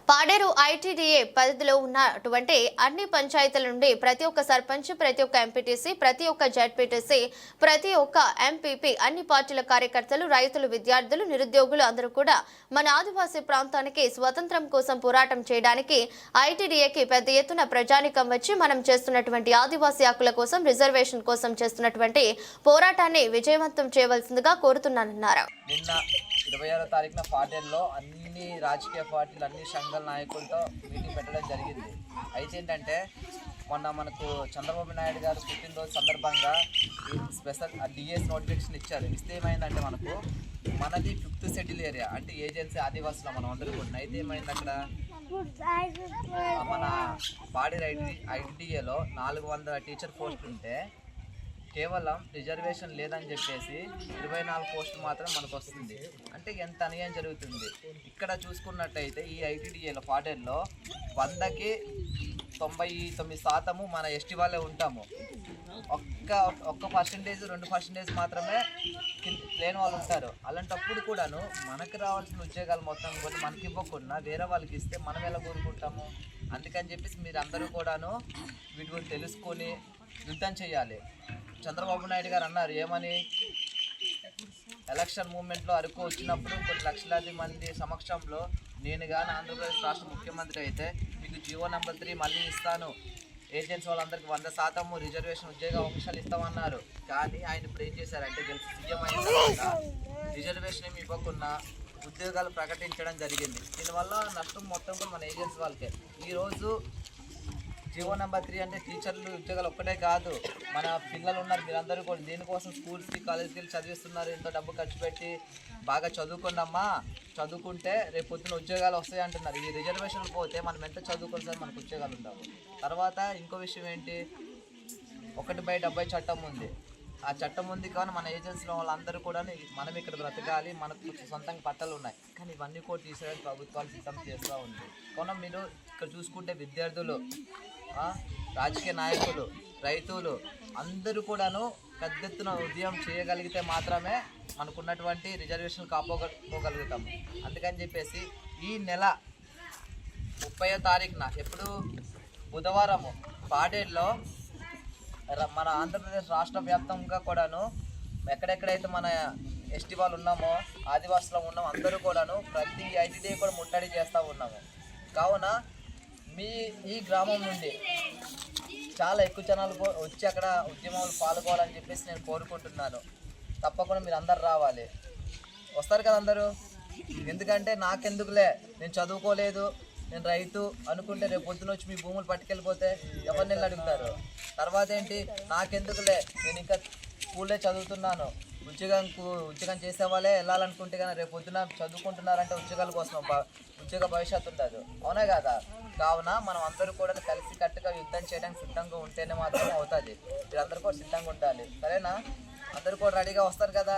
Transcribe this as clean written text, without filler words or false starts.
Paderu ITDA పరిధిలో ఉన్నటువంటి అన్ని పంచాయతీల నుండి ప్రతి ఒక్క సర్పంచ్, ప్రతి ఒక్క ఎంపీటీసీ, ప్రతి ఒక్క జెడ్పీటీసీ, ప్రతి ఒక్క ఎంపీపీ, అన్ని పార్టీల కార్యకర్తలు, రైతులు, విద్యార్థులు, నిరుద్యోగులు అందరూ కూడా మన ఆదివాసీ ప్రాంతానికి స్వతంత్రం కోసం పోరాటం చేయడానికి ఐటీడీఏకి పెద్ద ఎత్తున ప్రజానికం వచ్చి మనం చేస్తున్నటువంటి ఆదివాసీ హక్కుల కోసం, రిజర్వేషన్ కోసం చేస్తున్నటువంటి పోరాటాన్ని విజయవంతం చేయవలసిందిగా కోరుతున్నానన్నారు. 26వ తారీఖున పాడేరులో అన్ని రాజకీయ పార్టీలు, అన్ని సంఘాల నాయకులతో మీటింగ్ పెట్టడం జరిగింది. అయితే ఏంటంటే మొన్న మనకు చంద్రబాబు నాయుడు గారు పుట్టినరోజు సందర్భంగా స్పెషల్ డిఎస్ నోటిఫికేషన్ ఇచ్చారు. ఇస్తే ఏమైందంటే మనది 5th షెడ్యూల్ ఏరియా అంటే ఏజెన్సీ ఆదివాసులో మనం అందరూ కూడా. అయితే ఏమైంది అక్కడ మన పాడేరు ఐటీడీఏలో 400 టీచర్ పోస్టులు ఉంటే కేవలం రిజర్వేషన్ లేదని చెప్పేసి 24 పోస్టులు మాత్రం మనకు వస్తుంది. అంటే ఎంత అన్యాయం జరుగుతుంది. ఇక్కడ చూసుకున్నట్టయితే ఈ ఐటీడీఏలో పాడేరులో 100కి 99% మన ఎస్టీ వాళ్ళే ఉంటాము. ఒక్క పర్సెంటేజ్ 2% మాత్రమే లేని వాళ్ళు ఉంటారు. అలాంటప్పుడు కూడాను మనకు రావాల్సిన ఉద్యోగాలు మొత్తం కూడా మనకి ఇవ్వకుండా వేరే వాళ్ళకి ఇస్తే మనం ఎలా కోరుకుంటాము? అందుకని చెప్పేసి మీరు అందరూ కూడాను వీటి గురించి తెలుసుకొని యుద్ధం చేయాలి. చంద్రబాబు నాయుడు గారు అన్నారు ఏమని, ఎలక్షన్ మూమెంట్లో అరకు వచ్చినప్పుడు కొన్ని లక్షలాది మంది సమక్షంలో నేను కానీ ఆంధ్రప్రదేశ్ రాష్ట్ర ముఖ్యమంత్రి అయితే మీకు జీవో నెంబర్ 3 మళ్ళీ ఇస్తాను, ఏజెన్సీ వాళ్ళందరికీ 100% రిజర్వేషన్ ఉద్యోగ అవకాశాలు ఇస్తామన్నారు. కానీ ఆయన ఇప్పుడు ఏం చేశారంటే గెలిచి సీఎం అయిన తర్వాత రిజర్వేషన్ ఏమి ఇవ్వకుండా ఉద్యోగాలు ప్రకటించడం జరిగింది. దీనివల్ల నష్టం మొత్తం కూడా మన ఏజెన్సీ వాళ్ళకే. ఈరోజు జీవో నెంబర్ 3 అంటే టీచర్లు ఉద్యోగాలు ఒక్కటే కాదు, మన పిల్లలు ఉన్నారు, మీరందరూ కూడా దీనికోసం స్కూల్స్కి, కాలేజ్కి వెళ్ళి చదివిస్తున్నారు. ఎంతో డబ్బు ఖర్చు పెట్టి బాగా చదువుకున్నామా, చదువుకుంటే రేపు పొద్దున ఉద్యోగాలు వస్తాయి అంటున్నారు. ఈ రిజర్వేషన్లు పోతే మనం ఎంత చదువుకుని సార్ మనకు ఉద్యోగాలు ఉండవు. తర్వాత ఇంకో విషయం ఏంటి, 1/70 చట్టం ఉంది. ఆ చట్టం ఉంది కానీ మన ఏజెన్సీలో వాళ్ళందరూ కూడా మనం ఇక్కడ బ్రతకాలి, మనకు సొంతంగా పట్టాలు ఉన్నాయి. కానీ ఇవన్నీ కూడా తీసేయడానికి ప్రభుత్వాలు సిద్ధం చేస్తూ ఉంది. కానీ మీరు ఇక్కడ చూసుకుంటే విద్యార్థులు, రాజకీయ నాయకులు, రైతులు అందరూ కూడాను పెద్ద ఎత్తున ఉద్యమం చేయగలిగితే మాత్రమే మనకున్నటువంటి రిజర్వేషన్లు కాపాడుకోగలుగుతాము. అందుకని చెప్పేసి ఈ నెల 30వ తారీఖున ఎప్పుడు బుధవారము పాడేరులో మన ఆంధ్రప్రదేశ్ రాష్ట్ర వ్యాప్తంగా కూడాను ఎక్కడెక్కడైతే మన ఎస్టీ వాళ్ళు ఉన్నామో, ఆదివాసులో ఉన్నామో అందరూ కూడాను ప్రతి ఐటీడీ కూడా ముట్టడి చేస్తూ ఉన్నాము. కావున ఈ గ్రామం నుండి చాలా ఎక్కువ జనాలు వచ్చి అక్కడ ఉద్యమంలో పాల్గొవాలని చెప్పేసి నేను కోరుకుంటున్నాను. తప్పకుండా మీరు అందరు రావాలి. వస్తారు కదా అందరూ? ఎందుకంటే నాకెందుకులే, నేను చదువుకోలేదు, నేను రైతు అనుకుంటే రేపు పొద్దున వచ్చి మీ భూములు పట్టుకెళ్ళిపోతే ఎవరిని అడుగుతారు? తర్వాత ఏంటి, నాకెందుకులే, నేను ఇంకా స్కూల్లో చదువుతున్నాను, ఉద్యోగం చేసేవాళ్ళే వెళ్ళాలనుకుంటే కానీ రేపు పొద్దున చదువుకుంటున్నారంటే ఉద్యోగాల కోసం ఉద్యోగ భవిష్యత్తు ఉండదు. అవునా కదా? కావున మనం అందరూ కూడా కలిసి కట్టుగా యుద్ధం చేయడానికి సిద్ధంగా ఉంటేనే మాత్రమే అవుతుంది. మీరందరూ కూడా సిద్ధంగా ఉండాలి. సరేనా? అందరూ కూడా రెడీగా వస్తారు కదా?